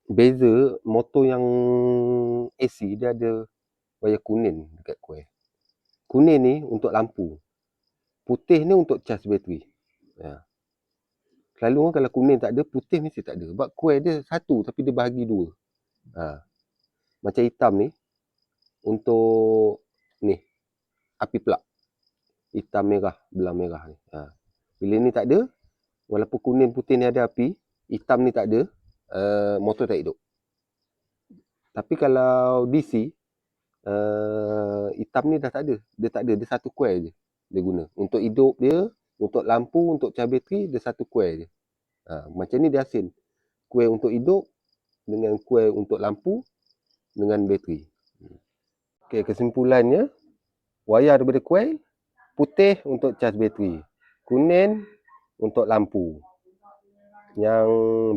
beza motor yang AC dia ada wayar kuning dekat kuil. Kuning ni untuk lampu. Putih ni untuk cas bateri. Ya. Selalu kan kalau kuning tak ada, putih mesti tak ada. Sebab kuil dia satu tapi dia bahagi dua. Macam hitam ni untuk ni api plug. Hitam merah, belang merah ni. Bila ni tak ada, walaupun kuning putih ni ada api, hitam ni tak ada, motor tak hidup. Tapi kalau DC, hitam ni dah tak ada. Dia tak ada, dia satu kuil je dia guna. Untuk hidup dia, untuk lampu, untuk cas bateri, dia satu kuil je. Macam ni dia asin. Kuil untuk hidup dengan kuil untuk lampu dengan bateri. Okay, kesimpulannya, wayar daripada kuil, putih untuk cas bateri, kuning untuk lampu. Yang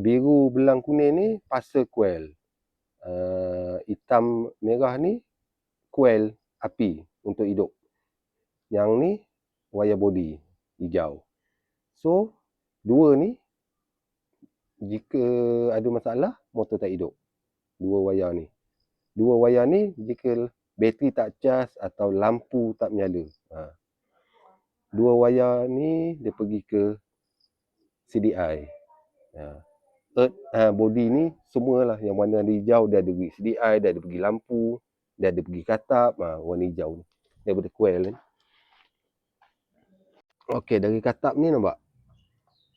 biru belang kuning ni pasa kuil. Hitam merah ni kuil api untuk hidup. Yang ni wayar body hijau. So, dua ni jika ada masalah, motor tak hidup. Dua wayar ni. Dua wayar ni jika bateri tak cas atau lampu tak menyala. Dua wayar ni dia pergi ke CDI. Body ni semualah yang warna hijau dia ada pergi CDI, dia ada pergi lampu, dia ada pergi katap, warna hijau ni. Daripada coil ni. Okey, dari katap ni nampak.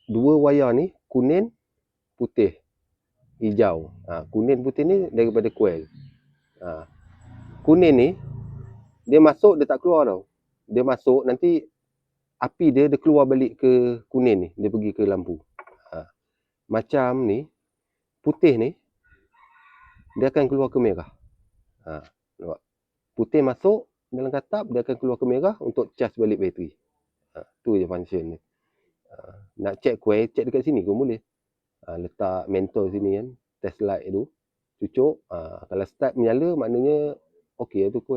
Dua wayar ni kuning, putih, hijau. Kuning putih ni daripada coil. Kuning ni dia masuk dia tak keluar tau. Dia masuk nanti api dia keluar balik ke kuning ni, dia pergi ke lampu. Macam ni putih ni dia akan keluar ke merah. Nampak? Putih masuk dalam katap, dia akan keluar ke merah untuk cas balik bateri. Tu je function dia. Nak check coil, check dekat sini pun boleh. Letak mentol sini kan, test light tu, cucuk. Kalau start menyala maknanya okey tu coil.